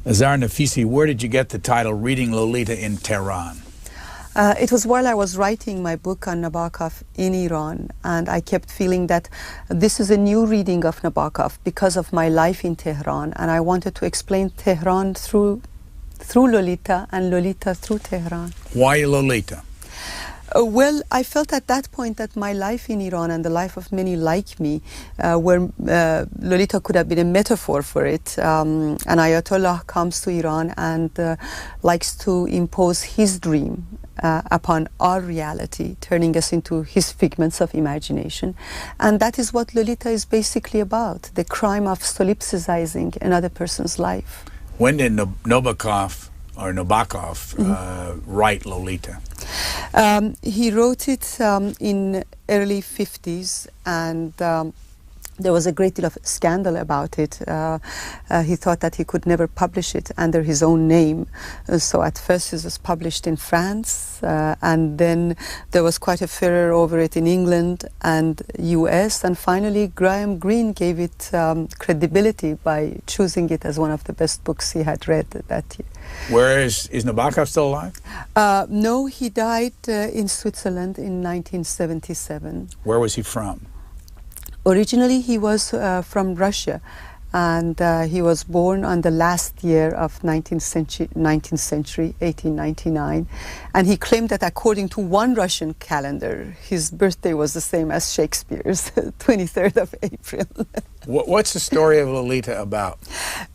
Azar Nafisi, where did you get the title Reading Lolita in Tehran? It was while I was writing my book on Nabokov in Iran, and I kept feeling that this is a new reading of Nabokov because of my life in Tehran, and I wanted to explain Tehran through Lolita and Lolita through Tehran. Why Lolita? Well, I felt at that point that my life in Iran and the life of many like me, where Lolita could have been a metaphor for it. An Ayatollah comes to Iran and likes to impose his dream upon our reality, turning us into his figments of imagination. And that is what Lolita is basically about, the crime of solipsizing another person's life. When did Nabokov write Lolita? He wrote it in early 50s, and there was a great deal of scandal about it. He thought that he could never publish it under his own name. So at first it was published in France, and then there was quite a furor over it in England and US, and finally Graham Greene gave it credibility by choosing it as one of the best books he had read that year. Where is Nabokov still alive? No, he died in Switzerland in 1977. Where was he from? Originally, he was from Russia, and he was born on the last year of 19th century, 1899. And he claimed that according to one Russian calendar, his birthday was the same as Shakespeare's, 23rd of April. What's the story of Lolita about?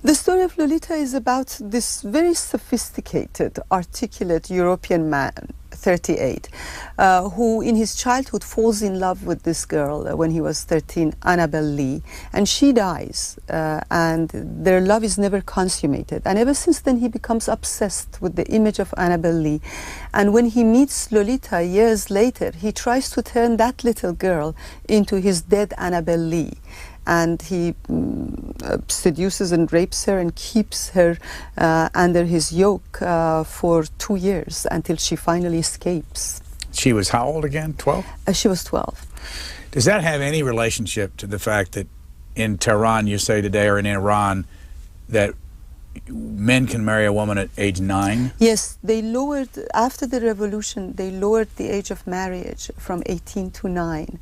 The story of Lolita is about this very sophisticated, articulate European man, 38, who in his childhood falls in love with this girl when he was 13, Annabel Lee, and she dies, and their love is never consummated. And ever since then he becomes obsessed with the image of Annabel Lee. And when he meets Lolita years later, he tries to turn that little girl into his dead Annabel Lee. And he seduces and rapes her and keeps her under his yoke for 2 years until she finally escapes. She was how old again? 12? She was 12. Does that have any relationship to the fact that in Tehran, you say today, or in Iran, that men can marry a woman at age 9? Yes, they lowered, after the revolution, they lowered the age of marriage from 18 to 9.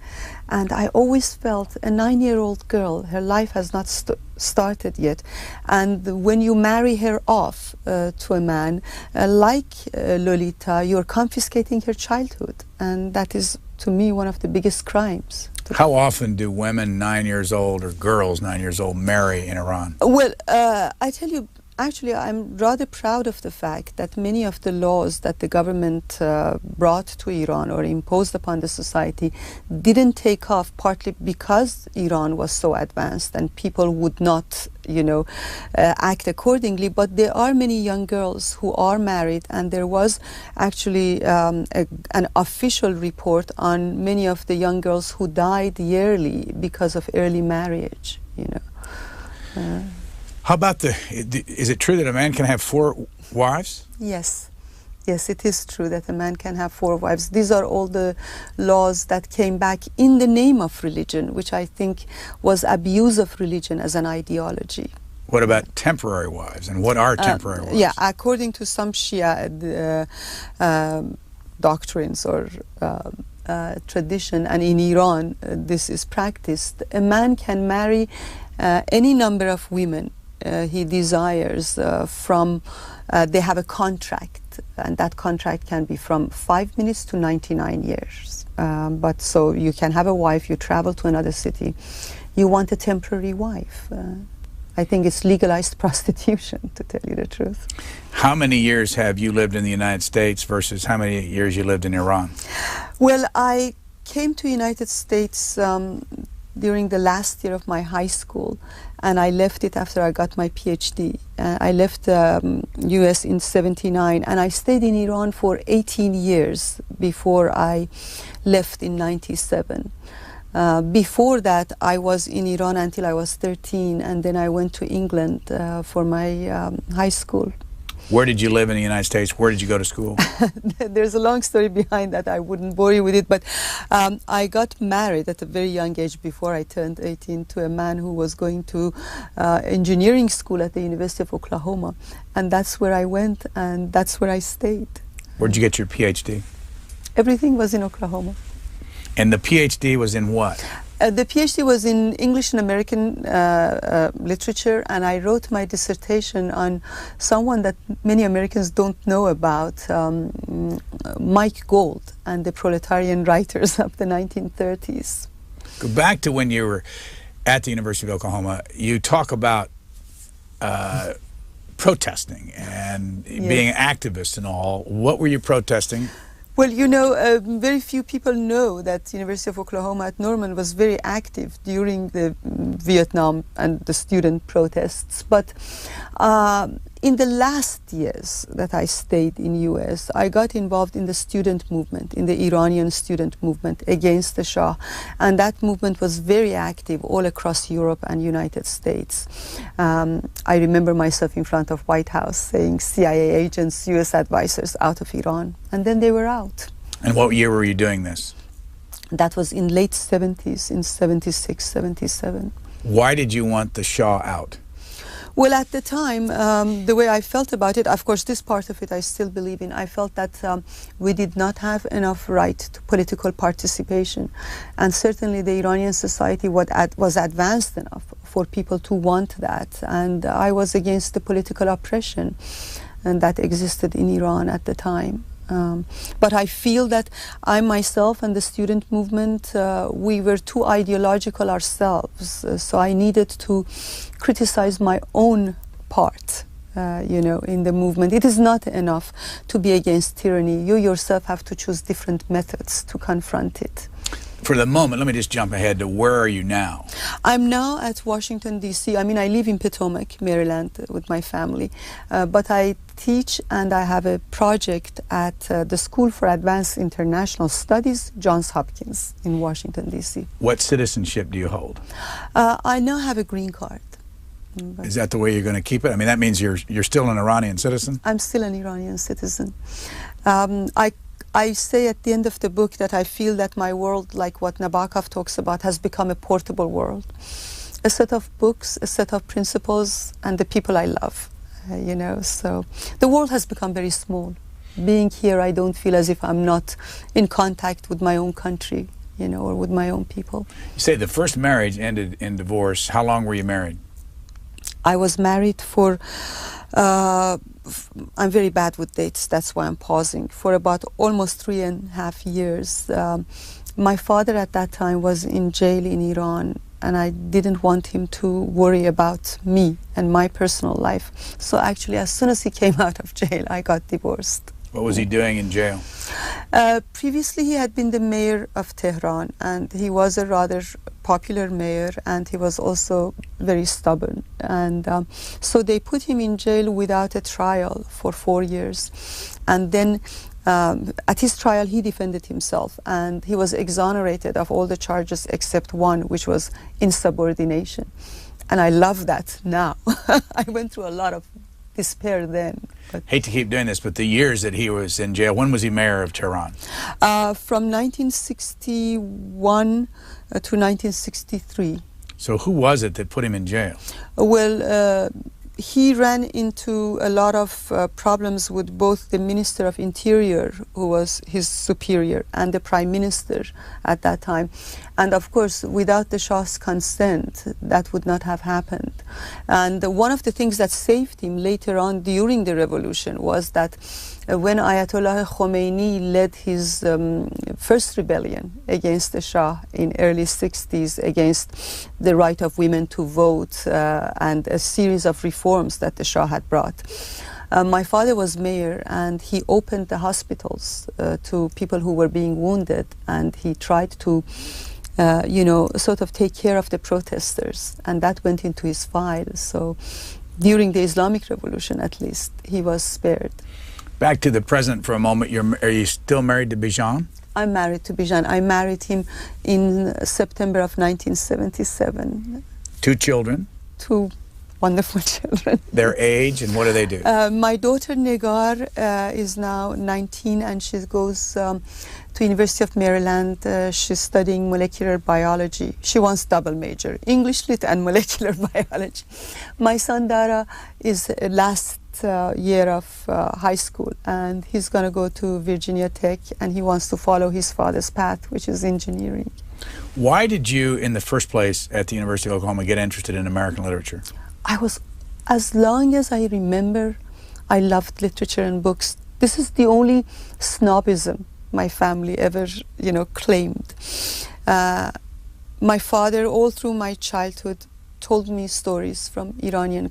And I always felt a 9-year-old girl, her life has not started yet. And when you marry her off to a man, like Lolita, you're confiscating her childhood. And that is, to me, one of the biggest crimes. How often do women 9 years old or girls 9 years old marry in Iran? Well, I tell you, actually, I'm rather proud of the fact that many of the laws that the government brought to Iran or imposed upon the society didn't take off, partly because Iran was so advanced and people would not, act accordingly. But there are many young girls who are married, and there was actually an official report on many of the young girls who died yearly because of early marriage, How about is it true that a man can have 4 wives? Yes. Yes, it is true that a man can have 4 wives. These are all the laws that came back in the name of religion, which I think was abuse of religion as an ideology. What about temporary wives, and what are temporary wives? Yeah, according to some Shia doctrines or tradition, and in Iran this is practiced, a man can marry any number of women he desires they have a contract, and that contract can be from 5 minutes to 99 years. But so you can have a wife, you travel to another city, you want a temporary wife. I think it's legalized prostitution, to tell you the truth. How many years have you lived in the United States versus how many years you lived in Iran? Well, I came to United States during the last year of my high school, and I left it after I got my PhD. I left US in 79, and I stayed in Iran for 18 years before I left in 97. Before that, I was in Iran until I was 13, and then I went to England for my high school. Where did you live in the United States? Where did you go to school? There's a long story behind that. I wouldn't bore you with it, but I got married at a very young age before I turned 18 to a man who was going to engineering school at the University of Oklahoma. And that's where I went, and that's where I stayed. Where'd you get your PhD? Everything was in Oklahoma. And the PhD was in what? The PhD was in English and American literature, and I wrote my dissertation on someone that many Americans don't know about, Mike Gold and the proletarian writers of the 1930s. Go back to when you were at the University of Oklahoma. You talk about protesting and being an activist and all. What were you protesting? Well, you know, very few people know that University of Oklahoma at Norman was very active during the Vietnam and the student protests. But in the last years that I stayed in US, I got involved in the student movement, in the Iranian student movement against the Shah. And that movement was very active all across Europe and United States. I remember myself in front of White House saying CIA agents, US advisors out of Iran. And then they were out. And what year were you doing this? That was in late 70s, in 76, 77. Why did you want the Shah out? Well, at the time, the way I felt about it, of course, this part of it I still believe in. I felt that we did not have enough right to political participation. And certainly the Iranian society was advanced enough for people to want that. And I was against the political oppression and that existed in Iran at the time. But I feel that I myself and the student movement, we were too ideological ourselves. So I needed to criticize my own part, you know, in the movement. It is not enough to be against tyranny. You yourself have to choose different methods to confront it. For the moment, let me just jump ahead to where are you now? I'm now at Washington, D.C. I mean, I live in Potomac, Maryland, with my family. But I teach and I have a project at the School for Advanced International Studies, Johns Hopkins, in Washington, D.C. What citizenship do you hold? I now have a green card. Is that the way you're going to keep it? I mean, that means you're still an Iranian citizen? I'm still an Iranian citizen. I say at the end of the book that I feel that my world, like what Nabokov talks about, has become a portable world. A set of books, a set of principles, and the people I love, you know. So the world has become very small. Being here, I don't feel as if I'm not in contact with my own country, you know, or with my own people. You say the first marriage ended in divorce. How long were you married? I was married for... I'm very bad with dates, that's why I'm pausing. For about almost 3.5 years. My father at that time was in jail in Iran, and I didn't want him to worry about me and my personal life. So actually, as soon as he came out of jail, I got divorced. What was he doing in jail? Previously, he had been the mayor of Tehran, and he was a rather popular mayor, and he was also very stubborn. And so they put him in jail without a trial for 4 years. And then at his trial, he defended himself, and he was exonerated of all the charges except one, which was insubordination. And I love that now. I went through a lot of despair then. But hate to keep doing this, but the years that he was in jail, when was he mayor of Tehran? From 1961 to 1963. So who was it that put him in jail? Well, he ran into a lot of problems with both the Minister of Interior, who was his superior, and the Prime Minister at that time. And of course, without the Shah's consent, that would not have happened. And one of the things that saved him later on during the revolution was that when Ayatollah Khomeini led his first rebellion against the Shah in early 60s, against the right of women to vote and a series of reforms that the Shah had brought. My father was mayor, and he opened the hospitals to people who were being wounded, and he tried to you know, sort of take care of the protesters, and that went into his file. So during the Islamic Revolution, at least, he was spared. Back to the present for a moment. Are you still married to Bijan? I'm married to Bijan. I married him in September of 1977. 2 children? 2 wonderful children. Their age and what do they do? My daughter Negar is now 19 and she goes to University of Maryland. She's studying molecular biology. She wants double major, English Lit and molecular biology. My son Dara is last year of high school and he's going to go to Virginia Tech and he wants to follow his father's path, which is engineering. Why did you, in the first place, at the University of Oklahoma, get interested in American literature? As long as I remember, I loved literature and books. This is the only snobism my family ever, claimed. My father, all through my childhood, told me stories from Iranian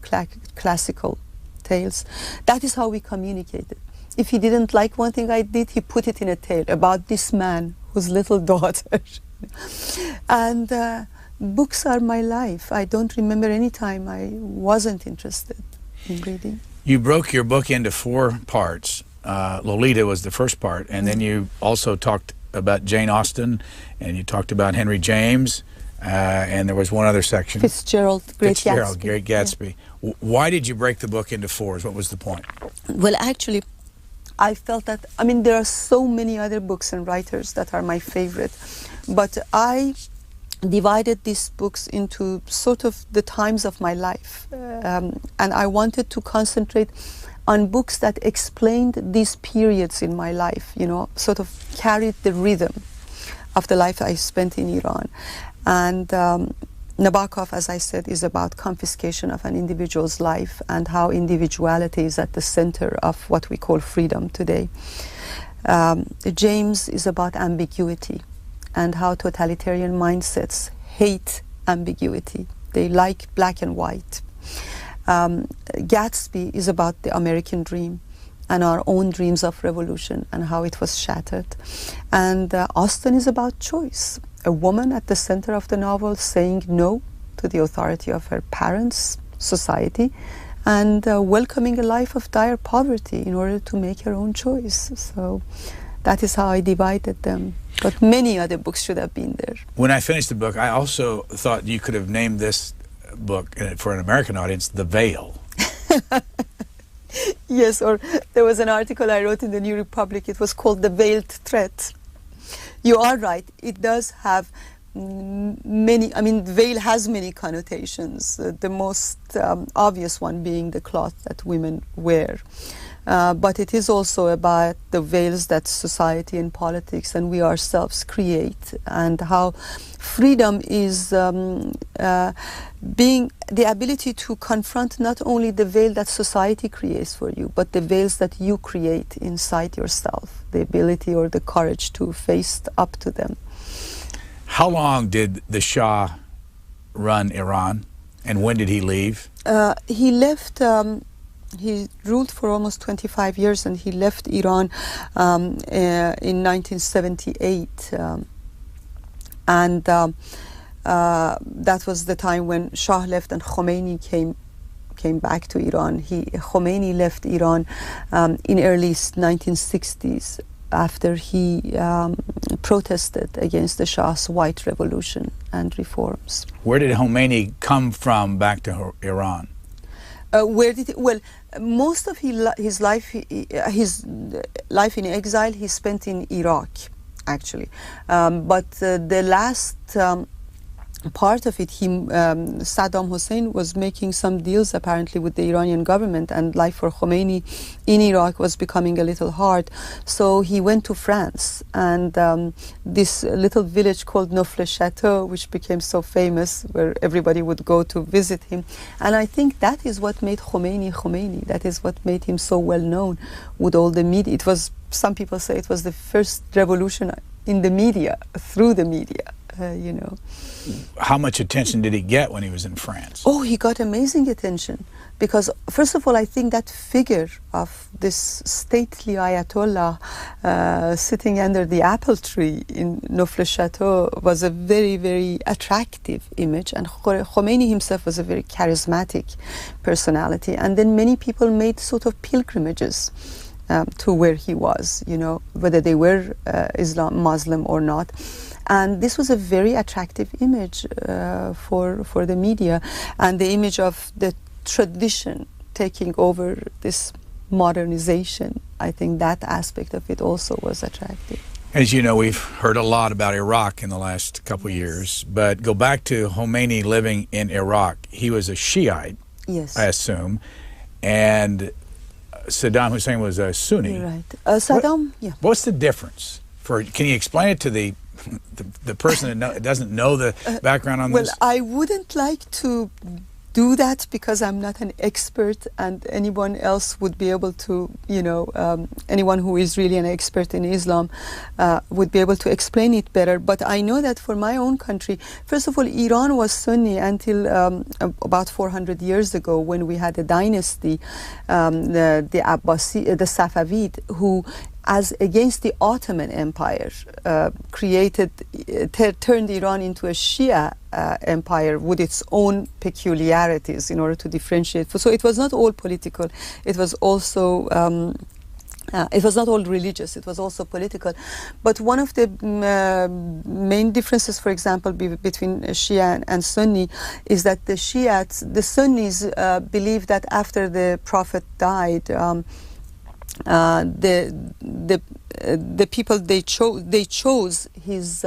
classical tales. That is how we communicated. If he didn't like one thing I did, he put it in a tale about this man whose little daughter. And books are my life. I don't remember any time I wasn't interested in reading. You broke your book into 4 parts. Lolita was the first part, and then you also talked about Jane Austen, and you talked about Henry James, and there was one other section. Fitzgerald, Great Gatsby. Yeah. Why did you break the book into 4s? What was the point? Well, actually, I felt that, there are so many other books and writers that are my favorite, but I divided these books into sort of the times of my life, and I wanted to concentrate on books that explained these periods in my life, sort of carried the rhythm of the life I spent in Iran. And Nabokov, as I said, is about confiscation of an individual's life and how individuality is at the center of what we call freedom today. James is about ambiguity and how totalitarian mindsets hate ambiguity. They like black and white. Gatsby is about the American dream and our own dreams of revolution and how it was shattered. And Austen is about choice. A woman at the center of the novel saying no to the authority of her parents, society, and welcoming a life of dire poverty in order to make her own choice. So that is how I divided them. But many other books should have been there. When I finished the book, I also thought you could have named this book, for an American audience, The Veil. Yes, or there was an article I wrote in the New Republic. It was called The Veiled Threat. You are right. It does have many, veil has many connotations. The most obvious one being the cloth that women wear. But it is also about the veils that society and politics and we ourselves create, and how freedom is being the ability to confront not only the veil that society creates for you, but the veils that you create inside yourself, the ability or the courage to face up to them. How long did the Shah run Iran, and when did he leave? He left. He ruled for almost 25 years, and he left Iran in 1978. And that was the time when Shah left and Khomeini came back to Iran. Khomeini left Iran in early 1960s after he protested against the Shah's white revolution and reforms. Where did Khomeini come from back to Iran? Most of his life in exile he spent in Iraq, actually. But the last part of it, Saddam Hussein was making some deals apparently with the Iranian government, and life for Khomeini in Iraq was becoming a little hard. So he went to France, and this little village called Neaufle-Château, which became so famous, where everybody would go to visit him. And I think that is what made Khomeini. That is what made him so well known with all the media. It was, some people say it was the first revolution in the media, through the media. How much attention did he get when he was in France? Oh, he got amazing attention because, first of all, I think that figure of this stately Ayatollah sitting under the apple tree in Neaufle-Château was a very, very attractive image, and Khomeini himself was a very charismatic personality. And then many people made sort of pilgrimages to where he was, whether they were Muslim or not. And this was a very attractive image for the media, and the image of the tradition taking over this modernization. I think that aspect of it also was attractive. As you know, we've heard a lot about Iraq in the last couple of years, but go back to Khomeini living in Iraq. He was a Shiite, Yes. I assume, and Saddam Hussein was a Sunni. You're right. Saddam, yeah. What's the difference? Can you explain it to the person that doesn't know the background on Well, this? I wouldn't like to do that because I'm not an expert, and anyone else would be able to, anyone who is really an expert in Islam would be able to explain it better. But I know that for my own country, first of all, Iran was Sunni until about 400 years ago, when we had a dynasty, the Abbasi, the Safavid, who, as against the Ottoman Empire, turned Iran into a Shia empire with its own peculiarities in order to differentiate. So it was not all political. It was also it was not all religious. It was also political. But one of the main differences, for example, between Shia and Sunni, is that the Sunnis believe that after the Prophet died, the people they chose his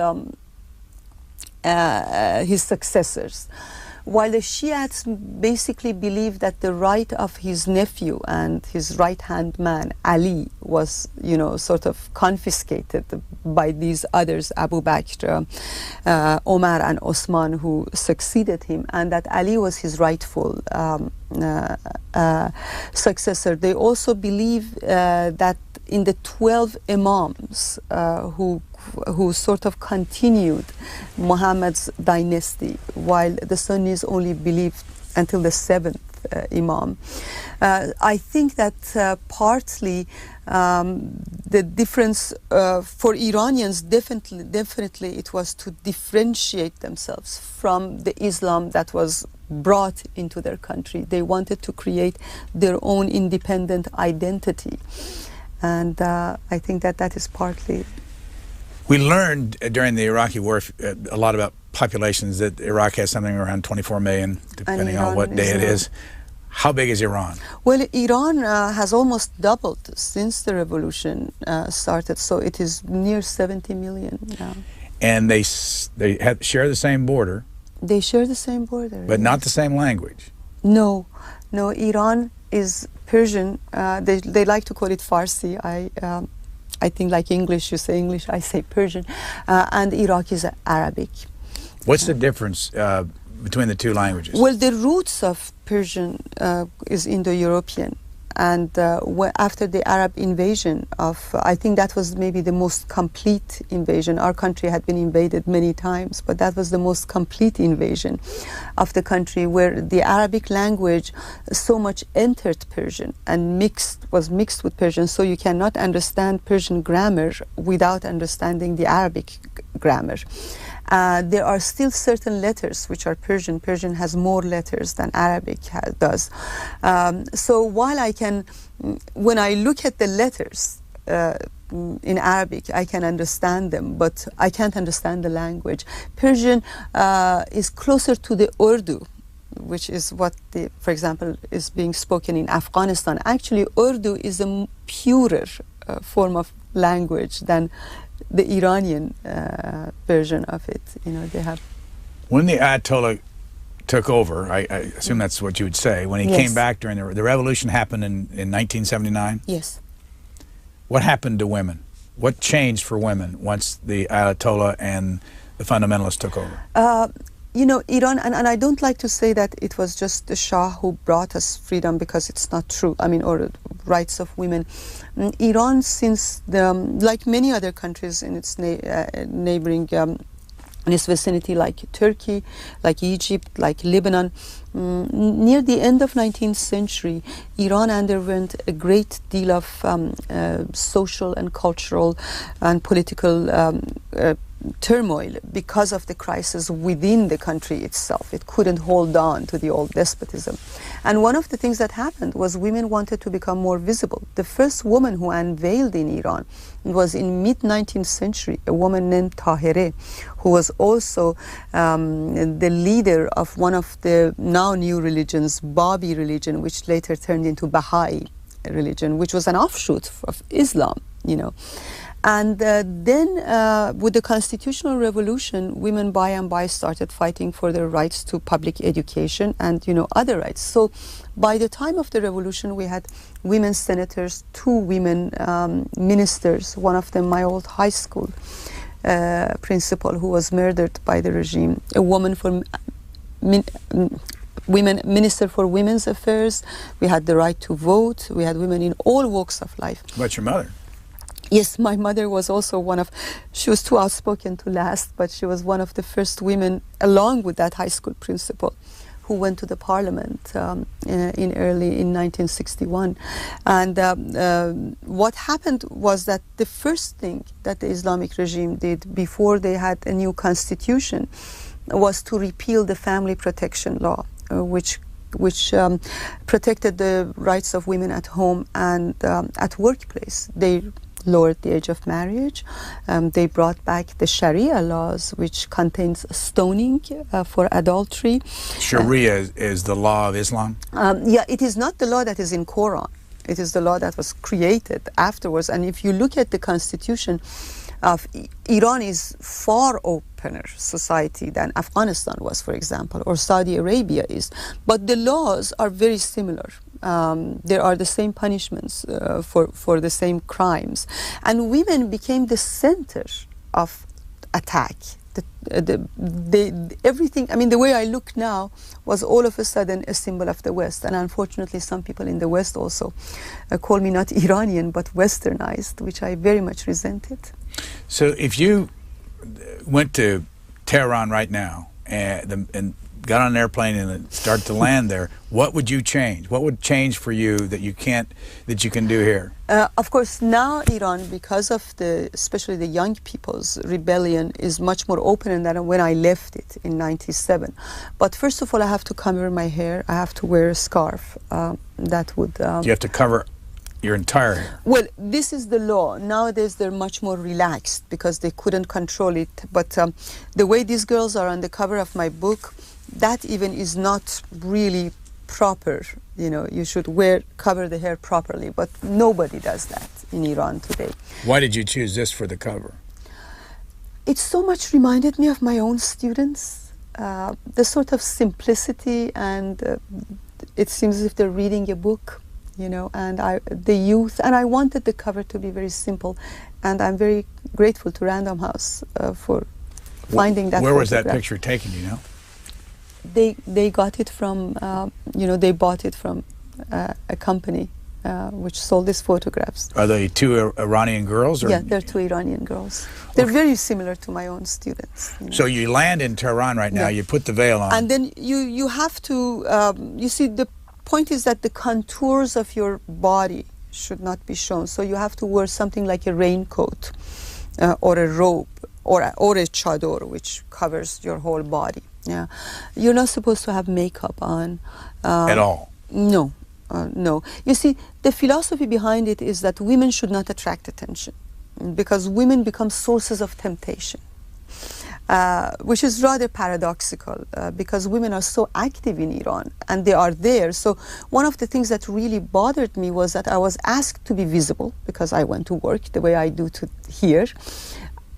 successors, while the Shiites basically believe that the right of his nephew and his right-hand man Ali was, sort of confiscated by these others, Abu Bakr, Omar, and Osman, who succeeded him, and that Ali was his rightful successor. They also believe that in the 12 imams who sort of continued Muhammad's dynasty, while the Sunnis only believed until the 7th imam. I think that partly the difference for Iranians, definitely it was to differentiate themselves from the Islam that was brought into their country. They wanted to create their own independent identity. And I think that is partly. We learned during the Iraqi war a lot about populations, that Iraq has something around 24 million, depending on what day it is. How big is Iran? Well, Iran has almost doubled since the revolution started, so it is near 70 million now. And they share the same border. They share the same border. But not the same language. No, Iran is Persian. They like to call it Farsi. I think, like English, you say English, I say Persian. And Iraq is Arabic. What's the difference between the two languages? Well, the roots of Persian is Indo-European. And after the Arab invasion I think that was maybe the most complete invasion. Our country had been invaded many times, but that was the most complete invasion of the country, where the Arabic language so much entered Persian and was mixed with Persian, so you cannot understand Persian grammar without understanding the Arabic grammar. There are still certain letters which are Persian. Persian has more letters than Arabic does. So while when I look at the letters in Arabic, I can understand them, but I can't understand the language. Persian is closer to the Urdu, which is what, for example, is being spoken in Afghanistan. Actually, Urdu is a purer form of language than the Iranian version of it. They have. When the Ayatollah took over, I assume that's what you would say, when he Yes. came back during the revolution happened in 1979? Yes. What happened to women? What changed for women once the Ayatollah and the fundamentalists took over? Iran, and I don't like to say that it was just the Shah who brought us freedom, because it's not true. Or rights of women. Iran, since like many other countries in its neighboring, in its vicinity, like Turkey, like Egypt, like Lebanon, near the end of 19th century, Iran underwent a great deal of social and cultural and political turmoil because of the crisis within the country itself. It couldn't hold on to the old despotism. And one of the things that happened was women wanted to become more visible. The first woman who unveiled in Iran was in mid-19th century, a woman named Tahireh, who was also the leader of one of the now new religions, Babi religion, which later turned into Baha'i religion, which was an offshoot of Islam, you know. And then with the constitutional revolution, women by and by started fighting for their rights to public education and, you know, other rights. So by the time of the revolution, we had women senators, 2 women ministers, one of them my old high school principal who was murdered by the regime, a woman for women minister for women's affairs. We had the right to vote. We had women in all walks of life. What about your mother? Yes, my mother was also she was too outspoken to last, but she was one of the first women, along with that high school principal, who went to the parliament in 1961. And what happened was that the first thing that the Islamic regime did before they had a new constitution was to repeal the family protection law, which protected the rights of women at home and at workplace. They lowered the age of marriage. They brought back the Sharia laws, which contains stoning for adultery. Sharia is the law of Islam? Yeah, it is not the law that is in Quran. It is the law that was created afterwards. And if you look at the constitution of Iran, is far opener society than Afghanistan was, for example, or Saudi Arabia is. But the laws are very similar. There are the same punishments for the same crimes. And women became the center of attack. Everything, I mean, the way I look now was all of a sudden a symbol of the West. And unfortunately, some people in the West also call me not Iranian, but Westernized, which I very much resented. So if you went to Tehran right now and got on an airplane and started to land there, what would you change? What would change for you that you can do here? Of course, now Iran, because of especially the young people's rebellion, is much more open than when I left it in '97. But first of all, I have to cover my hair. I have to wear a scarf. That would. You have to cover your entire hair. Well, this is the law. Nowadays, they're much more relaxed because they couldn't control it. But the way these girls are on the cover of my book, that even is not really proper. You know, you should cover the hair properly, but nobody does that in Iran today. Why did you choose this for the cover? It so much reminded me of my own students, the sort of simplicity, and it seems as if they're reading a book, you know, and the youth, and I wanted the cover to be very simple, and I'm very grateful to Random House for finding that. Where was that photograph. picture taken, you know? They got it from, you know, they bought it from a company which sold these photographs. Are they 2 Iranian girls? Or? Yeah, they're 2 Iranian girls. They're very similar to my own students. You know. So you land in Tehran right now, Yeah. you put the veil on. And then you have to, you see, the point is that the contours of your body should not be shown. So you have to wear something like a raincoat or a robe or a chador, which covers your whole body. Yeah, you're not supposed to have makeup on. At all? No, no. You see, the philosophy behind it is that women should not attract attention because women become sources of temptation, which is rather paradoxical because women are so active in Iran and they are there. So one of the things that really bothered me was that I was asked to be visible because I went to work the way I do here.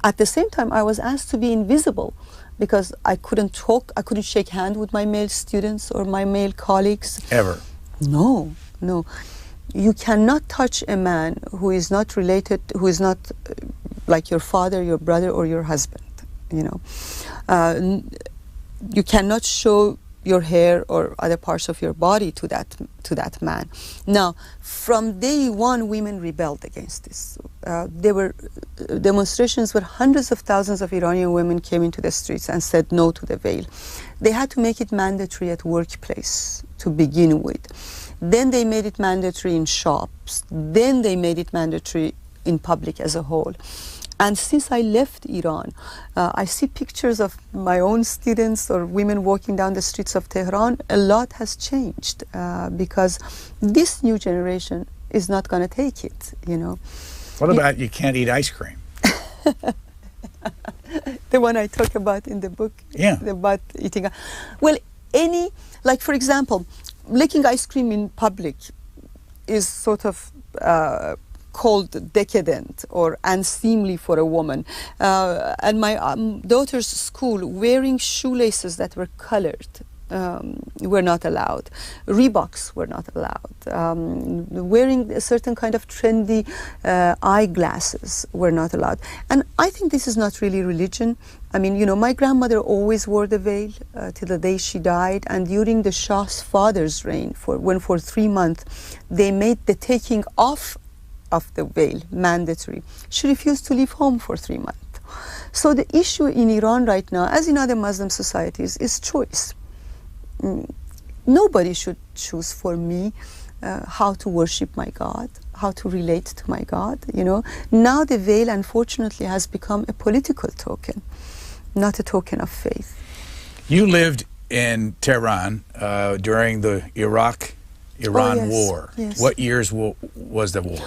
At the same time, I was asked to be invisible because I couldn't talk, I couldn't shake hands with my male students or my male colleagues. Ever? No, no. You cannot touch a man who is not related, who is not like your father, your brother, or your husband, you know. You cannot show your hair or other parts of your body to that man. Now, from day one, women rebelled against this. There were demonstrations where hundreds of thousands of Iranian women came into the streets and said no to the veil. They had to make it mandatory at workplace to begin with. Then they made it mandatory in shops. Then they made it mandatory in public as a whole. And since I left Iran, I see pictures of my own students or women walking down the streets of Tehran. A lot has changed because this new generation is not going to take it, you know. What about you can't eat ice cream? The one I talk about in the book, Yeah. about eating. Well, like for example, licking ice cream in public is sort of called decadent or unseemly for a woman. And my daughter's school, wearing shoelaces that were colored were not allowed. Reeboks were not allowed. Wearing a certain kind of trendy eyeglasses were not allowed. And I think this is not really religion. I mean, you know, my grandmother always wore the veil till the day she died. And during the Shah's father's reign, when for 3 months they made the taking off of the veil mandatory, she refused to leave home for 3 months. So the issue in Iran right now, as in other Muslim societies, is choice. Nobody should choose for me how to worship my God, how to relate to my God, you know. Now the veil, unfortunately, has become a political token, not a token of faith. You lived in Tehran during the Iran war. Yes. What years was the war?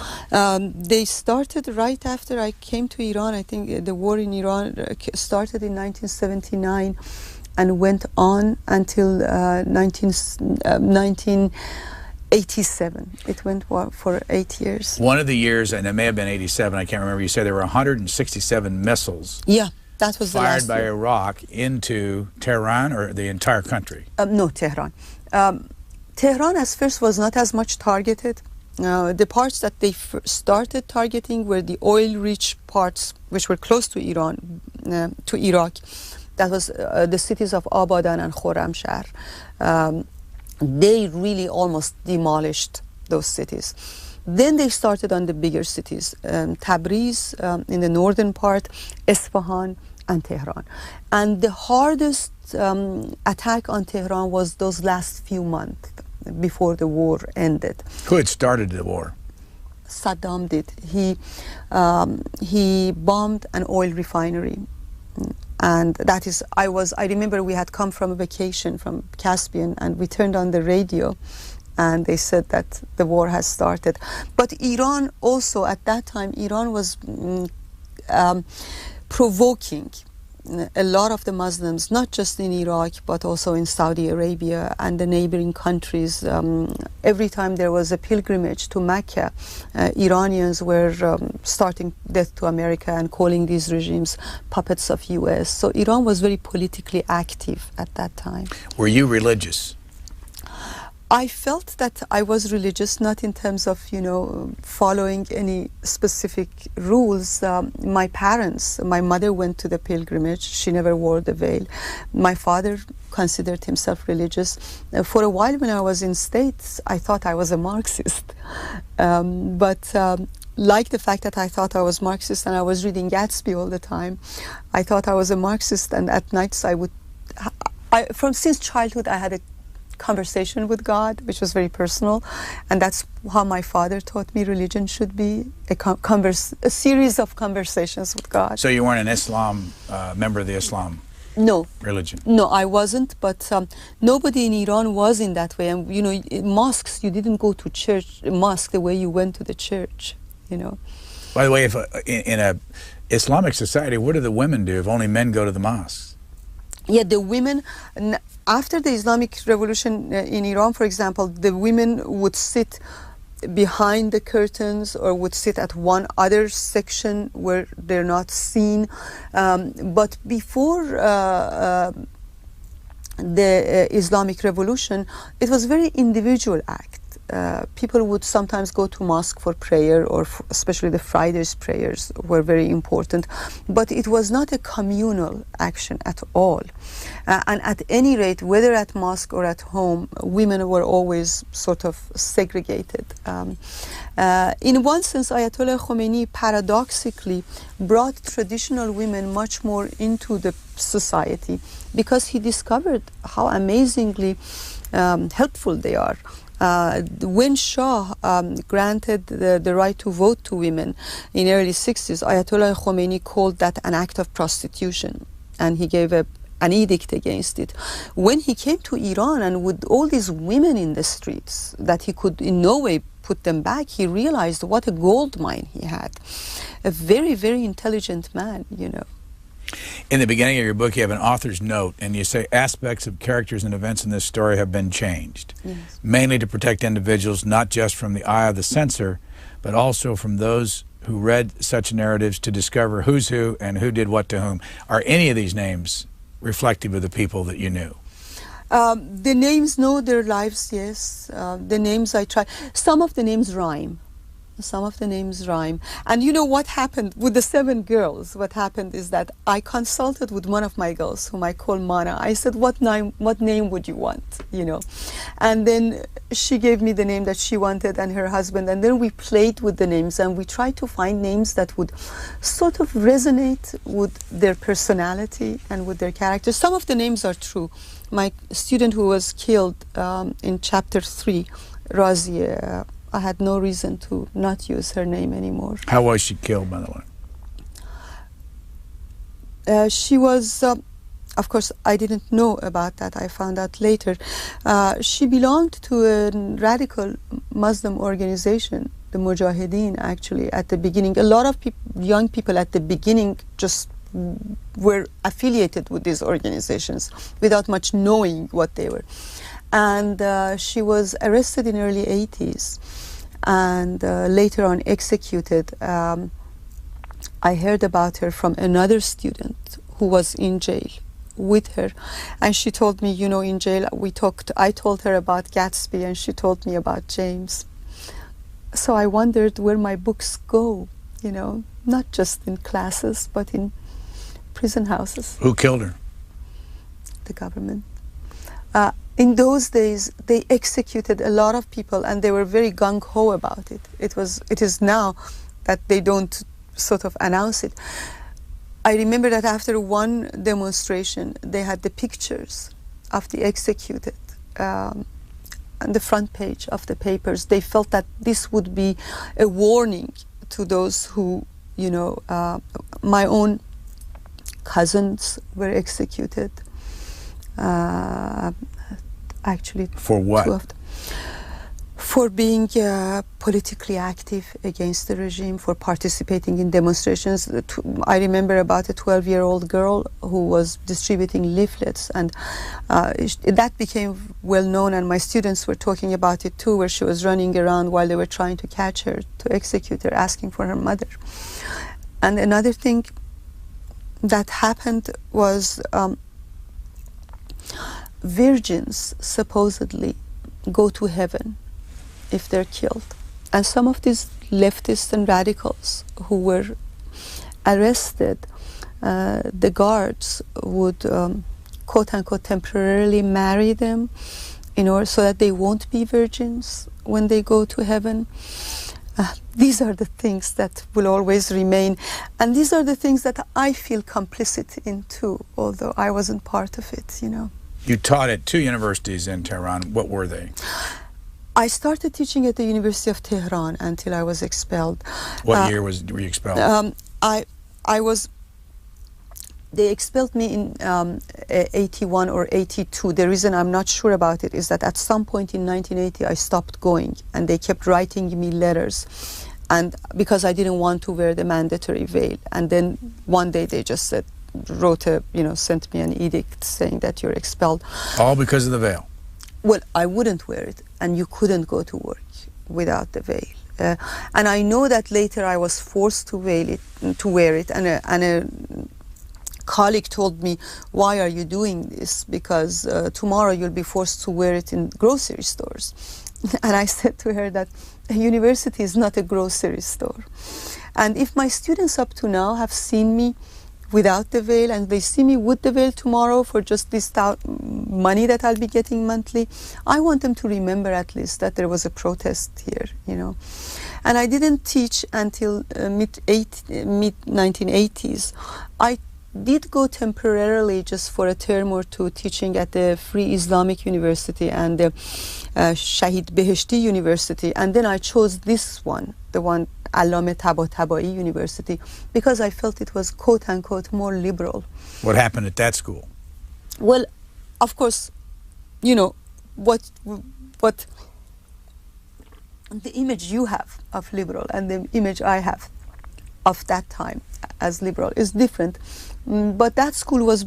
They started right after I came to Iran. I think the war in Iran started in 1979 and went on until 1987. It went for 8 years. One of the years, and it may have been 87, I can't remember, you said there were 167 missiles Yeah, that was the fired last by year. Iraq into Tehran or the entire country? No, Tehran. Tehran at first was not as much targeted. The parts that they started targeting were the oil-rich parts, which were close to Iran, to Iraq. That was the cities of Abadan and Khorramshahr. They really almost demolished those cities. Then they started on the bigger cities, Tabriz in the northern part, Isfahan, and Tehran. And the hardest attack on Tehran was those last few months before the war ended. Who had started the war? Saddam did. He bombed an oil refinery. And that is, I remember we had come from a vacation from Caspian, and we turned on the radio, and they said that the war has started. But Iran also, at that time, Iran was provoking a lot of the Muslims, not just in Iraq, but also in Saudi Arabia and the neighboring countries. Every time there was a pilgrimage to Mecca, Iranians were starting death to America and calling these regimes puppets of US. So Iran was very politically active at that time. Were you religious? I felt that I was religious, not in terms of, you know, following any specific rules. My parents, my mother went to the pilgrimage. She never wore the veil. My father considered himself religious. For a while when I was in States, I thought I was a Marxist. Like the fact that I thought I was Marxist and I was reading Gatsby all the time, I thought I was a Marxist, and at nights since childhood I had a conversation with God, which was very personal, and that's how my father taught me religion should be, a series of conversations with God. So you weren't an member of the Islam religion? No, I wasn't, but nobody in Iran was in that way. And you know, in mosques, you didn't go to mosque the way you went to the church, you know. By the way, if in a Islamic society, what do the women do if only men go to the mosques? Yeah, the women, after the Islamic Revolution in Iran, for example, the women would sit behind the curtains or would sit at one other section where they're not seen. But before the Islamic Revolution, it was a very individual act. People would sometimes go to mosque for prayer, or especially the Friday's prayers were very important, but it was not a communal action at all. And at any rate, whether at mosque or at home, women were always sort of segregated. In one sense, Ayatollah Khomeini paradoxically brought traditional women much more into the society, because he discovered how amazingly helpful they are. When Shah granted the right to vote to women in early 60s, Ayatollah Khomeini called that an act of prostitution, and he gave an edict against it. When he came to Iran and with all these women in the streets, that he could in no way put them back, he realized what a gold mine he had. A very, very intelligent man, you know. In the beginning of your book, you have an author's note, and you say aspects of characters and events in this story have been changed, Yes. mainly to protect individuals not just from the eye of the censor, but also from those who read such narratives to discover who's who and who did what to whom. Are any of these names reflective of the people that you knew? The names know their lives, yes. The names I try. Some of the names rhyme. Some of the names rhyme. And you know what happened with the 7 girls? What happened is that I consulted with one of my girls, whom I call Mana. I said, what name would you want, you know? And then she gave me the name that she wanted and her husband. And then we played with the names and we tried to find names that would sort of resonate with their personality and with their character. Some of the names are true. My student who was killed in chapter 3, Razia, I had no reason to not use her name anymore. How was she killed, by the way? She was, of course, I didn't know about that. I found out later. She belonged to a radical Muslim organization, the Mujahideen, actually, at the beginning. A lot of young people at the beginning just were affiliated with these organizations without much knowing what they were. And she was arrested in early 80s and later on executed. I heard about her from another student who was in jail with her, and she told me, you know, in jail I told her about Gatsby and she told me about James. So I wondered where my books go, you know, not just in classes but in prison houses. Who killed her? The government. In those days, they executed a lot of people, and they were very gung-ho about it. It is now that they don't sort of announce it. I remember that after one demonstration, they had the pictures of the executed on the front page of the papers. They felt that this would be a warning to those who, you know, my own cousins were executed. Actually, for what? 2 of them. For being politically active against the regime, for participating in demonstrations. I remember about a 12-year-old girl who was distributing leaflets, and that became well known, and my students were talking about it too, where she was running around while they were trying to catch her, to execute her, asking for her mother. And another thing that happened was virgins supposedly go to heaven if they're killed. And some of these leftists and radicals who were arrested, the guards would quote-unquote temporarily marry them in order so that they won't be virgins when they go to heaven. These are the things that will always remain, and these are the things that I feel complicit in too, although I wasn't part of it, you know. You taught at 2 universities in Tehran. What were they? I started teaching at the University of Tehran until I was expelled. What year were you expelled? They expelled me in 81 or 82. The reason I'm not sure about it is that at some point in 1980 I stopped going, and they kept writing me letters, and because I didn't want to wear the mandatory veil. And then one day they just sent me an edict saying that you're expelled. All because of the veil? Well, I wouldn't wear it, and you couldn't go to work without the veil. And I know that later I was forced to wear it, and a colleague told me, why are you doing this? Because tomorrow you'll be forced to wear it in grocery stores. And I said to her that a university is not a grocery store. And if my students up to now have seen me without the veil, and they see me with the veil tomorrow for just this money that I'll be getting monthly, I want them to remember at least that there was a protest here, you know. And I didn't teach until mid-1980s. I did go temporarily just for a term or two teaching at the Free Islamic University and the Shahid Beheshti University, and then I chose this one, the one Allame Tabatabai University, because I felt it was quote-unquote more liberal. What happened at that school? Well, of course, you know, what the image you have of liberal and the image I have of that time as liberal is different. But that school was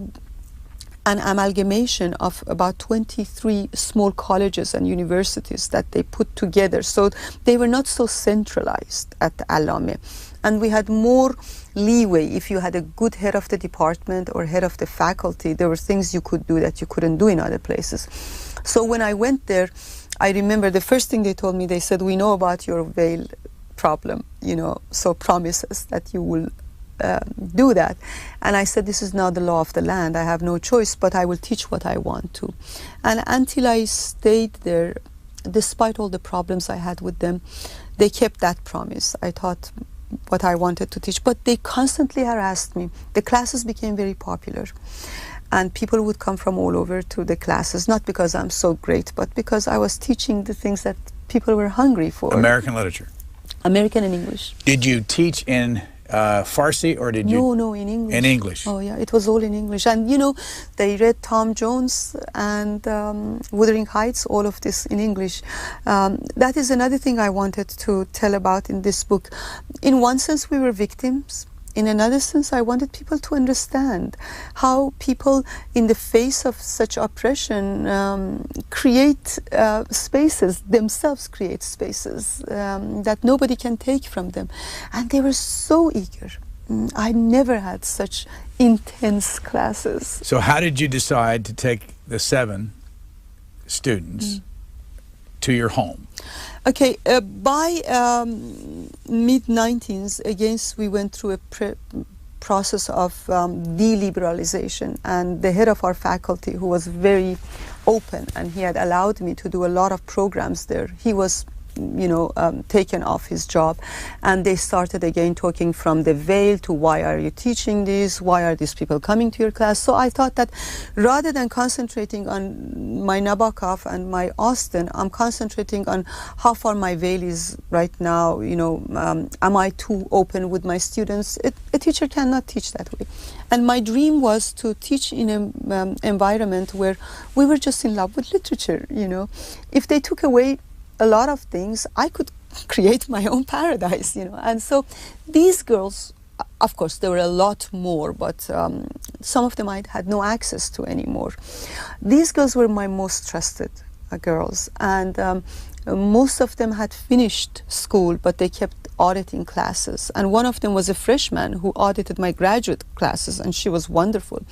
an amalgamation of about 23 small colleges and universities that they put together. So they were not so centralized at Allame. And we had more leeway. If you had a good head of the department or head of the faculty, there were things you could do that you couldn't do in other places. So when I went there, I remember the first thing they told me, they said, we know about your veil problem, you know, so promise us that you will do that. And I said, this is not the law of the land. I have no choice, but I will teach what I want to. And until I stayed there, despite all the problems I had with them, they kept that promise. I taught what I wanted to teach, but they constantly harassed me. The classes became very popular. And people would come from all over to the classes, not because I'm so great, but because I was teaching the things that people were hungry for. American literature? American and English. Did you teach in Farsi, or did you? No, in English. In English? Oh, yeah, it was all in English. And, you know, they read Tom Jones and Wuthering Heights, all of this in English. That is another thing I wanted to tell about in this book. In one sense, we were victims. In another sense, I wanted people to understand how people, in the face of such oppression, create spaces, themselves create spaces that nobody can take from them. And they were so eager. I never had such intense classes. So how did you decide to take the 7 students to your home? Okay, by mid-90s, again, we went through a process of deliberalization, and the head of our faculty, who was very open, and he had allowed me to do a lot of programs there, he was taken off his job, and they started again talking from the veil to why are you teaching this, why are these people coming to your class. So I thought that rather than concentrating on my Nabokov and my Austen, I'm concentrating on how far my veil is right now. Am I too open with my students? A teacher cannot teach that way. And my dream was to teach in an environment where we were just in love with literature. If they took away a lot of things, I could create my own paradise, And so these girls, of course, there were a lot more, but some of them I had no access to anymore. These girls were my most trusted girls, and most of them had finished school, but they kept auditing classes. And one of them was a freshman who audited my graduate classes, and she was wonderful.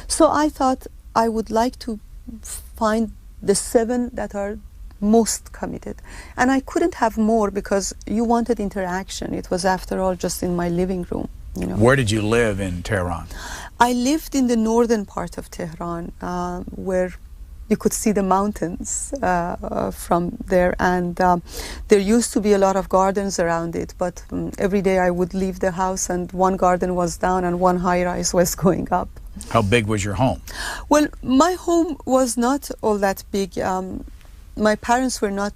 So I thought I would like to find the 7 that are most committed, and I couldn't have more because you wanted interaction. It was, after all, just in my living room. Where did you live in Tehran? I lived in the northern part of Tehran, where you could see the mountains from there, and there used to be a lot of gardens around it, but every day I would leave the house and one garden was down and one high-rise was going up. How big was your home? Well, my home was not all that big. My parents were not,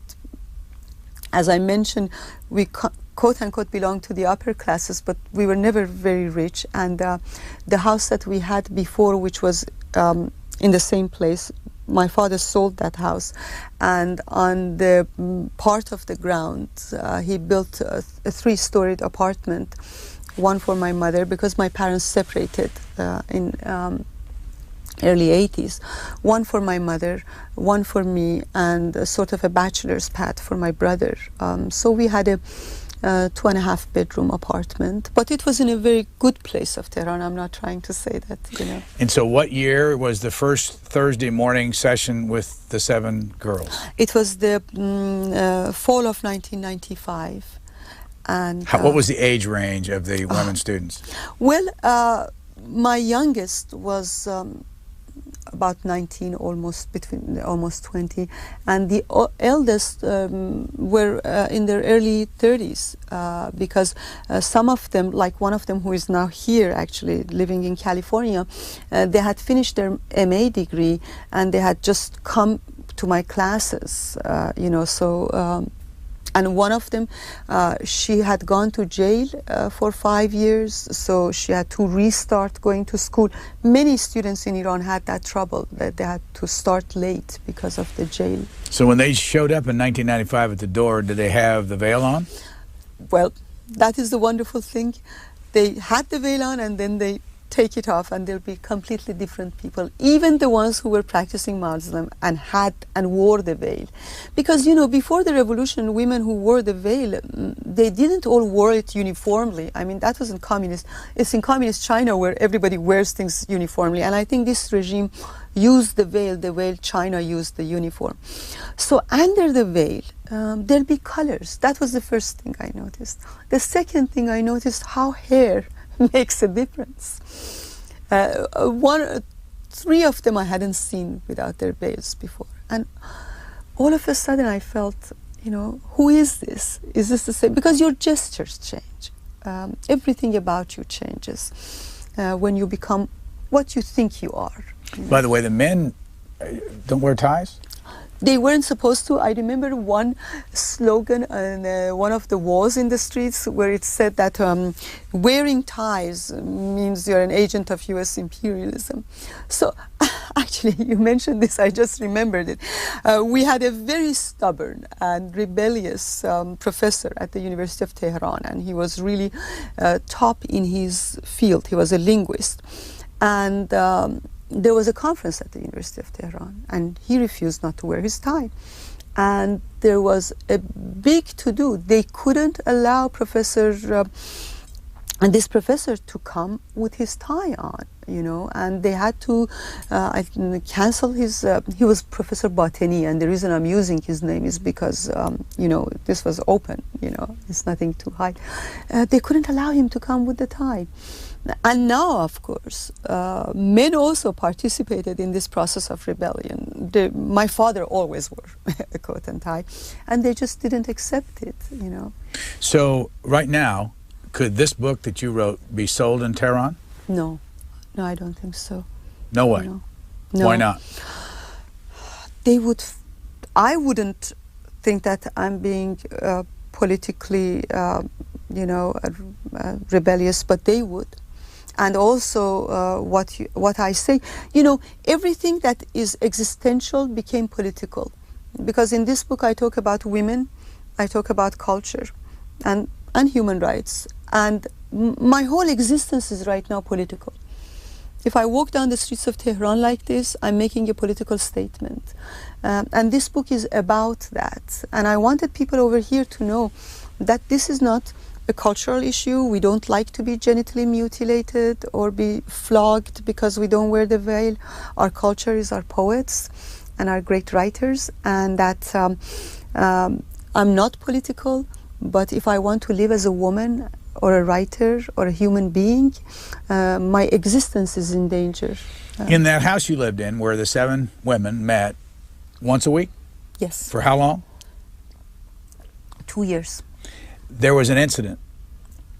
as I mentioned, we quote-unquote belonged to the upper classes, but we were never very rich. And the house that we had before, which was in the same place, my father sold that house. And on the part of the ground, he built a 3-storied apartment, one for my mother, because my parents separated in early 80s, one for my mother, one for me, and a sort of a bachelor's pad for my brother. So we had a 2.5 bedroom apartment, but it was in a very good place of Tehran. I'm not trying to say that, And so what year was the first Thursday morning session with the 7 girls? It was the fall of 1995. And what was the age range of the women students? Well, my youngest was about 19, almost 20, and the eldest were in their early 30s, because some of them, like one of them who is now here actually living in California, they had finished their MA degree and they had just come to my classes, and one of them, she had gone to jail for 5 years, so she had to restart going to school. Many students in Iran had that trouble, that they had to start late because of the jail. So when they showed up in 1995 at the door, did they have the veil on? Well, that is the wonderful thing. They had the veil on and then they take it off and they'll be completely different people, even the ones who were practicing Muslim and wore the veil. Because, before the revolution, women who wore the veil, they didn't all wear it uniformly. I mean, that wasn't communist. It's in communist China where everybody wears things uniformly. And I think this regime used the way China used the uniform. So under the veil, there'll be colors. That was the first thing I noticed. The second thing I noticed, how hair makes a difference. Three of them I hadn't seen without their veils before, and all of a sudden I felt, who is this? Is this the same? Because your gestures change. Everything about you changes when you become what you think you are. By the way, the men don't wear ties? They weren't supposed to. I remember one slogan on one of the walls in the streets where it said that wearing ties means you're an agent of US imperialism. So actually, you mentioned this, I just remembered it. We had a very stubborn and rebellious professor at the University of Tehran, and he was really top in his field. He was a linguist. And there was a conference at the University of Tehran, and he refused not to wear his tie. And there was a big to-do. They couldn't allow this professor to come with his tie on, and they had to cancel his, he was Professor Bateni, and the reason I'm using his name is because, this was open, it's nothing to hide. They couldn't allow him to come with the tie. And now, of course, men also participated in this process of rebellion. My father always wore a coat and tie, and they just didn't accept it, So right now, could this book that you wrote be sold in Tehran? No, I don't think so. No way? No. Why not? I wouldn't think that I'm being politically, rebellious, but they would. And also what I say, everything that is existential became political. Because in this book I talk about women, I talk about culture and human rights. And my whole existence is right now political. If I walk down the streets of Tehran like this, I'm making a political statement. And this book is about that. And I wanted people over here to know that this is not a cultural issue. We don't like to be genitally mutilated or be flogged because we don't wear the veil. Our culture is our poets and our great writers, and that I'm not political, but if I want to live as a woman or a writer or a human being, my existence is in danger. In that house you lived in, where the 7 women met once a week? Yes. For how long? 2 years. There was an incident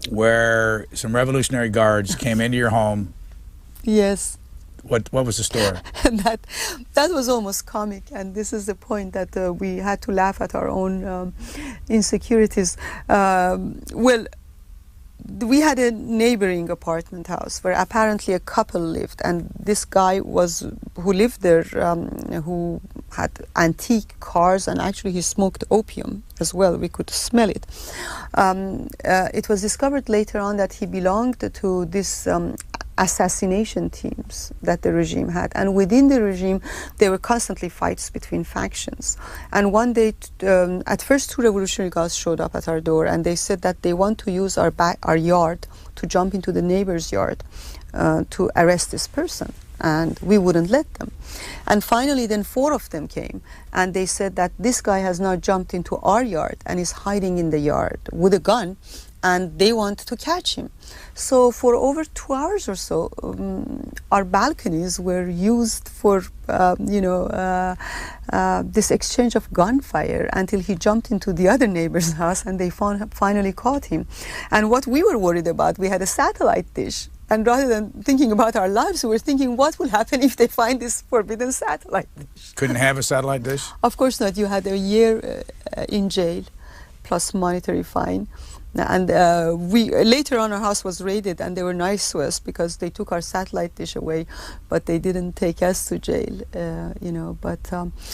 where some Revolutionary Guards came into your home. Yes. What was the story? that was almost comic, and this is the point that we had to laugh at our own insecurities. Well, we had a neighboring apartment house where apparently a couple lived, and this guy who lived there, who had antique cars, and actually he smoked opium as well. We could smell it. It was discovered later on that he belonged to this assassination teams that the regime had, and within the regime there were constantly fights between factions. And one day, at first 2 Revolutionary Guards showed up at our door, and they said that they want to use our yard to jump into the neighbor's yard to arrest this person, and we wouldn't let them. And finally then 4 of them came, and they said that this guy has now jumped into our yard and is hiding in the yard with a gun, and they want to catch him. So for over 2 hours or so, our balconies were used for, this exchange of gunfire until he jumped into the other neighbor's house and they finally caught him. And what we were worried about, we had a satellite dish. And rather than thinking about our lives, we were thinking, what will happen if they find this forbidden satellite dish? Couldn't have a satellite dish? Of course not. You had a year in jail, plus monetary fine. And we later on, our house was raided, and they were nice to us because they took our satellite dish away, but they didn't take us to jail, But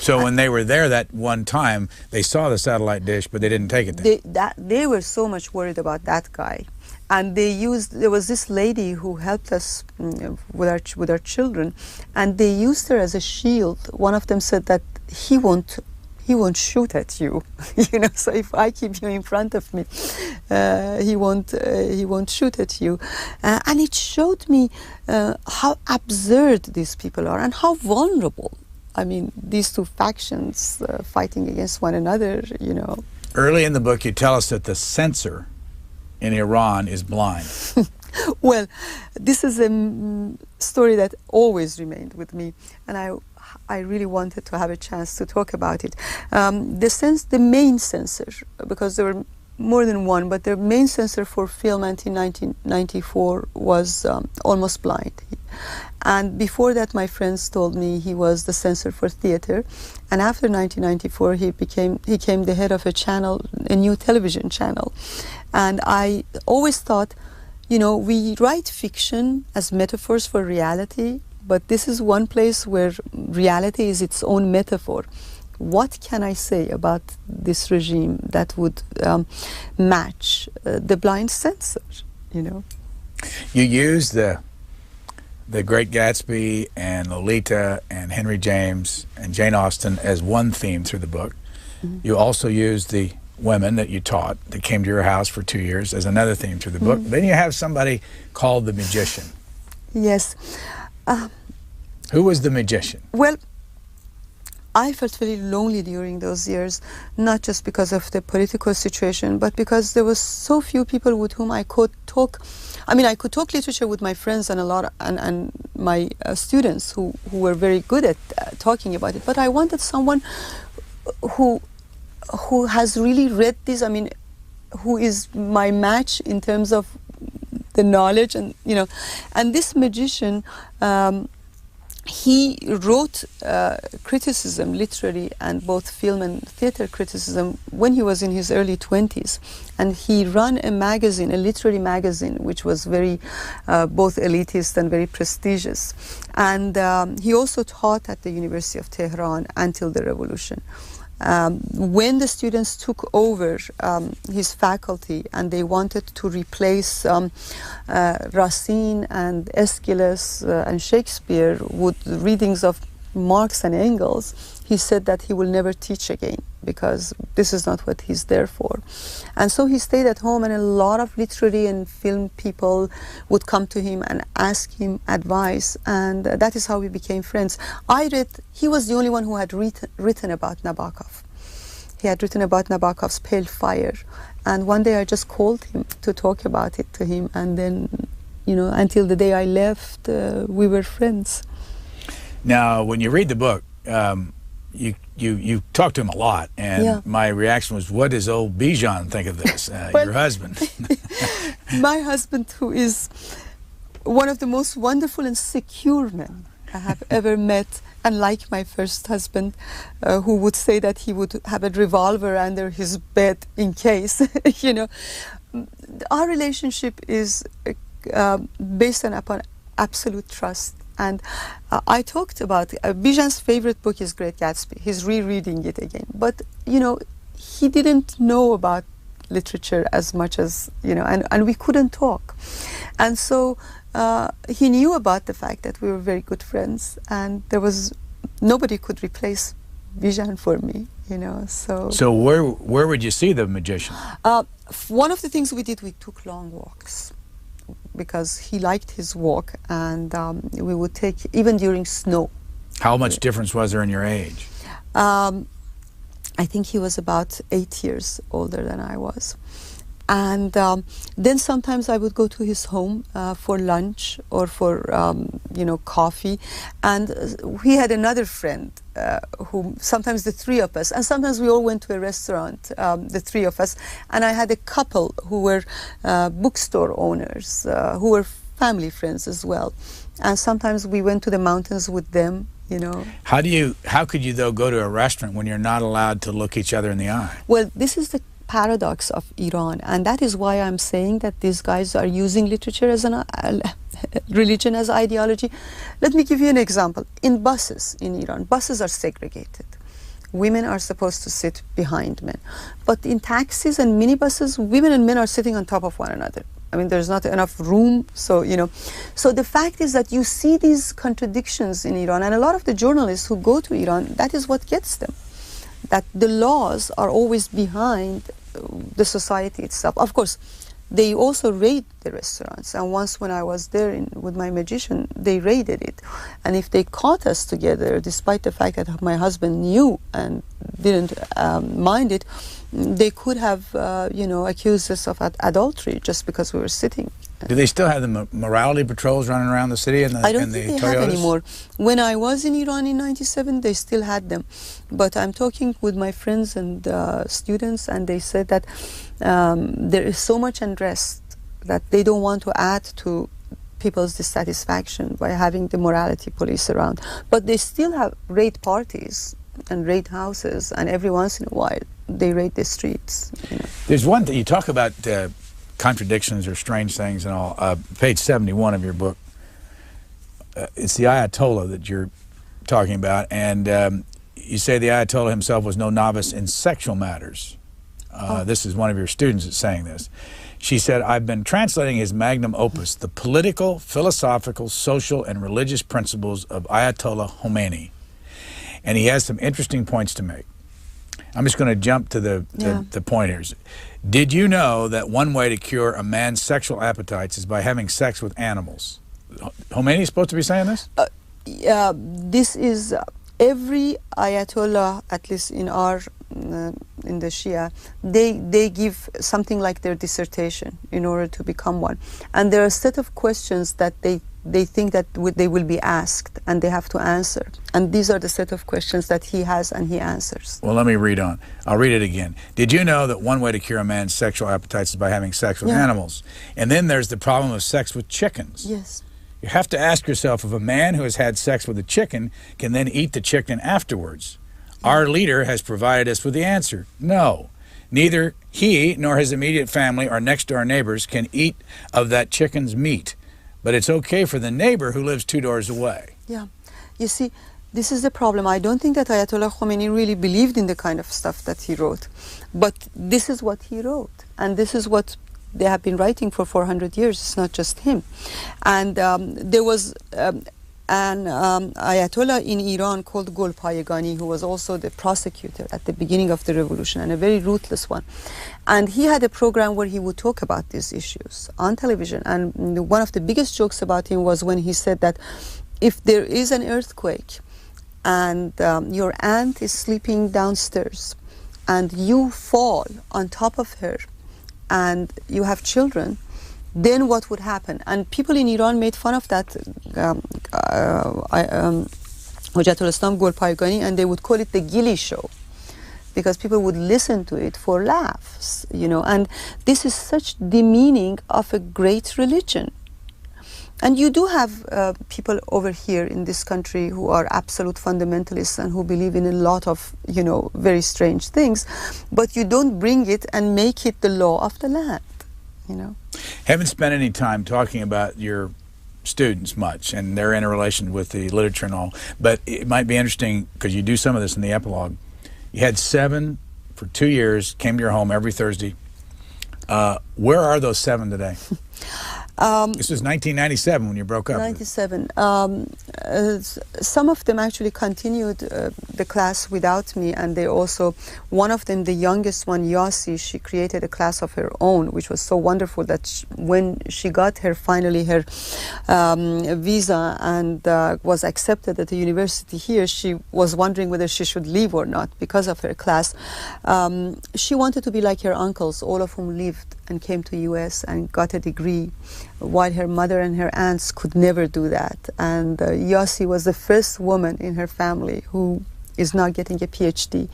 so when they were there that one time, they saw the satellite dish, but they didn't take it then. They were so much worried about that guy. And there was this lady who helped us with our children, and they used her as a shield. One of them said that he won't shoot at you, So if I keep you in front of me, he won't shoot at you. And it showed me how absurd these people are and how vulnerable. I mean, these two factions fighting against one another. Early in the book, you tell us that the censor in Iran is blind. Well, this is a story that always remained with me, and I really wanted to have a chance to talk about it. The main censor, because there were more than one, but the main censor for film until 1994 was almost blind. And before that, my friends told me he was the censor for theater. And after 1994, he became the head of a new television channel. And I always thought, we write fiction as metaphors for reality, but this is one place where reality is its own metaphor. What can I say about this regime that would match the blind censor, You use the Great Gatsby and Lolita and Henry James and Jane Austen as one theme through the book. Mm-hmm. You also use the women that you taught that came to your house for 2 years as another theme through the book. Mm-hmm. Then you have somebody called the magician. Yes. Who was the magician? Well, I felt very lonely during those years, not just because of the political situation, but because there was so few people with whom I could talk. I mean, I could talk literature with my friends and my students who were very good at talking about it. But I wanted someone who has really read this. I mean, who is my match in terms of the knowledge, and and this magician. He wrote criticism, literary and both film and theater criticism, when he was in his early 20s. And he ran a magazine, a literary magazine, which was very both elitist and very prestigious. And he also taught at the University of Tehran until the revolution. When the students took over his faculty and they wanted to replace Racine and Aeschylus and Shakespeare with readings of Marx and Engels, he said that he will never teach again because this is not what he's there for. And so he stayed at home, and a lot of literary and film people would come to him and ask him advice, and that is how we became friends. He was the only one who had written about Nabokov. He had written about Nabokov's Pale Fire, and one day I just called him to talk about it to him, and then, until the day I left, we were friends. Now, when you read the book, you talk to him a lot, and my reaction was, what does old Bijan think of this, your husband? My husband, who is one of the most wonderful and secure men I have ever met, unlike my first husband, who would say that he would have a revolver under his bed in case, Our relationship is based upon absolute trust. And I talked about Bijan's favorite book is Great Gatsby. He's rereading it again. But, he didn't know about literature as much as, and we couldn't talk. And so he knew about the fact that we were very good friends, and nobody could replace Bijan for me, So where would you see the magician? One of the things we did, we took long walks, because he liked his walk, and we would take, even during snow. How much difference was there in your age? I think he was about 8 years older than I was. And then sometimes I would go to his home for lunch or for coffee. And he had another friend who sometimes the three of us, and sometimes we all went to a restaurant, the three of us. And I had a couple who were bookstore owners, who were family friends as well. And sometimes we went to the mountains with them. How could you though go to a restaurant when you're not allowed to look each other in the eye? Well, this is the paradox of Iran, and that is why I'm saying that these guys are using literature as an religion as ideology. Let me give you an example. In buses in Iran, buses are segregated. Women are supposed to sit behind men, but in taxis and minibuses, women and men are sitting on top of one another. I mean, there's not enough room, so So the fact is that you see these contradictions in Iran, and a lot of the journalists who go to Iran, that is what gets them. That the laws are always behind the society itself. Of course, they also raid the restaurants, and once when I was there with my magician, they raided it. And if they caught us together, despite the fact that my husband knew and didn't mind it, they could have, accused us of adultery just because we were sitting. Do they still have the morality patrols running around the city and the I don't think they Toyotas? have anymore. When I was in Iran in '97, they still had them. But I'm talking with my friends and students, and they said that there is so much unrest that they don't want to add to people's dissatisfaction by having the morality police around. But they still have raid parties and raid houses, and every once in a while they raid the streets. There's one thing you talk about. Contradictions or strange things and all. Page 71 of your book, it's the Ayatollah that you're talking about, and you say the Ayatollah himself was no novice in sexual matters. This is one of your students that's saying this. She said, I've been translating his magnum opus, The Political, Philosophical, Social, and Religious Principles of Ayatollah Khomeini. And he has some interesting points to make. I'm just going to jump to the point here. Did you know that one way to cure a man's sexual appetites is by having sex with animals? Khomeini is supposed to be saying this? This is every Ayatollah, at least in our in the Shia, they give something like their dissertation in order to become one, and there are a set of questions that they think that they will be asked and they have to answer, and these are the set of questions that he has and he answers. Well, let me read on. I'll read it again. Did you know that one way to cure a man's sexual appetites is by having sex with animals? And then there's the problem of sex with chickens. Yes. You have to ask yourself if a man who has had sex with a chicken can then eat the chicken afterwards. Our leader has provided us with the answer. No. Neither he nor his immediate family or next-door neighbors can eat of that chicken's meat. But it's okay for the neighbor who lives 2 doors away. Yeah. You see, this is the problem. I don't think that Ayatollah Khomeini really believed in the kind of stuff that he wrote. But this is what he wrote. And this is what they have been writing for 400 years. It's not just him. And there was an Ayatollah in Iran called Golpayegani, who was also the prosecutor at the beginning of the revolution, and a very ruthless one. And he had a program where he would talk about these issues on television. And one of the biggest jokes about him was when he said that if there is an earthquake and your aunt is sleeping downstairs and you fall on top of her and you have children, then what would happen? And people in Iran made fun of that Hojjatul Islam Golpayegani, and they would call it the Gili show, because people would listen to it for laughs, and this is such demeaning of a great religion. And you do have people over here in this country who are absolute fundamentalists and who believe in a lot of, very strange things, but you don't bring it and make it the law of the land, Haven't spent any time talking about your students much and their interrelation with the literature and all, but it might be interesting because you do some of this in the epilogue. You had 7 for 2 years, came to your home every Thursday. Where are those 7 today? This was 1997 when you broke up. 97. Some of them actually continued the class without me, and they also, one of them, the youngest one, Yasi, she created a class of her own, which was so wonderful that when she got finally her visa and was accepted at the university here, she was wondering whether she should leave or not because of her class. She wanted to be like her uncles, all of whom lived and came to US and got a degree, while her mother and her aunts could never do that. And Yossi was the first woman in her family who is now getting a PhD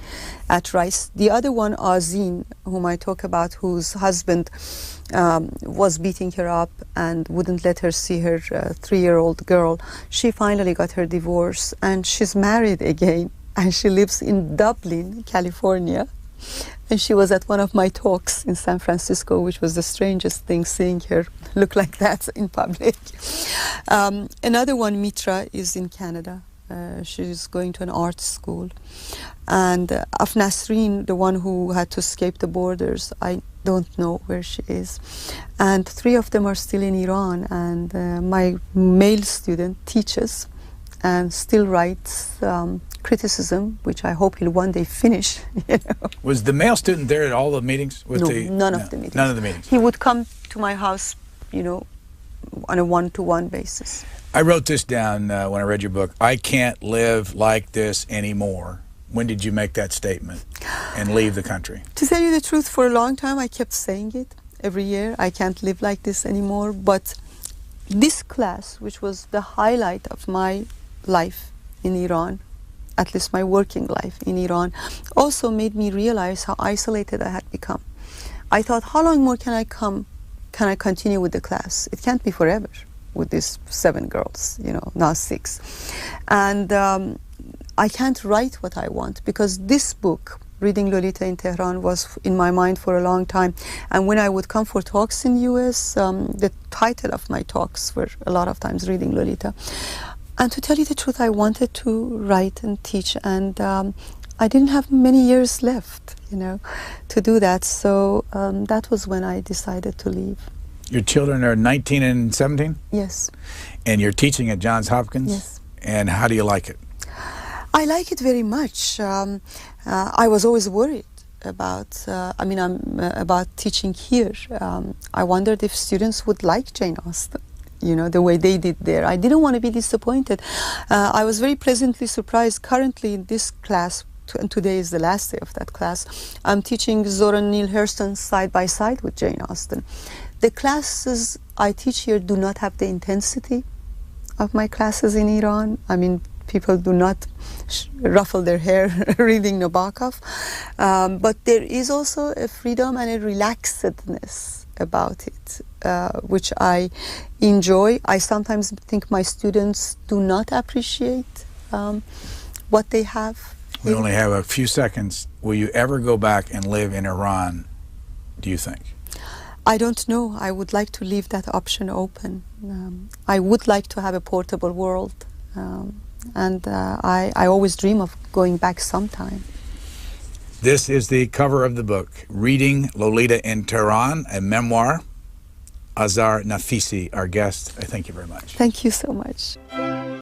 at Rice. The other one, Azin, whom I talk about, whose husband was beating her up and wouldn't let her see her 3-year-old girl, she finally got her divorce and she's married again, and she lives in Dublin, California. And she was at one of my talks in San Francisco, which was the strangest thing, seeing her look like that in public. Another one, Mitra, is in Canada. She's going to an art school. And Afnasreen, the one who had to escape the borders, I don't know where she is. And 3 of them are still in Iran. And my male student teaches and still writes criticism, which I hope he'll one day finish. You know. Was the male student there at all the meetings? None of the meetings. None of the meetings. He would come to my house, you know, on a one-to-one basis. I wrote this down when I read your book. I can't live like this anymore. When did you make that statement and leave the country? To tell you the truth, for a long time I kept saying it every year. I can't live like this anymore. But this class, which was the highlight of my life in Iran, at least my working life in Iran, also made me realize how isolated I had become. I thought, how long more can I continue with the class? It can't be forever with these 7 girls, you know, now 6. And I can't write what I want, because this book, Reading Lolita in Tehran, was in my mind for a long time. And when I would come for talks in US, the title of my talks were a lot of times Reading Lolita. And to tell you the truth, I wanted to write and teach, and I didn't have many years left, you know, to do that. So that was when I decided to leave. Your children are 19 and 17? Yes. And you're teaching at Johns Hopkins? Yes. And how do you like it? I like it very much. I was always worried about, about teaching here. I wondered if students would like Jane Austen, you know, the way they did there. I didn't want to be disappointed. I was very pleasantly surprised. Currently in this class, and today is the last day of that class, I'm teaching Zora Neale Hurston side by side with Jane Austen. The classes I teach here do not have the intensity of my classes in Iran. I mean, people do not ruffle their hair reading Nabokov. But there is also a freedom and a relaxedness about it, which I enjoy. I sometimes think my students do not appreciate what they have. We only have a few seconds. Will you ever go back and live in Iran, do you think? I don't know. I would like to leave that option open. I would like to have a portable world. And I always dream of going back sometime. This is the cover of the book, Reading Lolita in Tehran, a memoir. Azar Nafisi, our guest. I thank you very much. Thank you so much.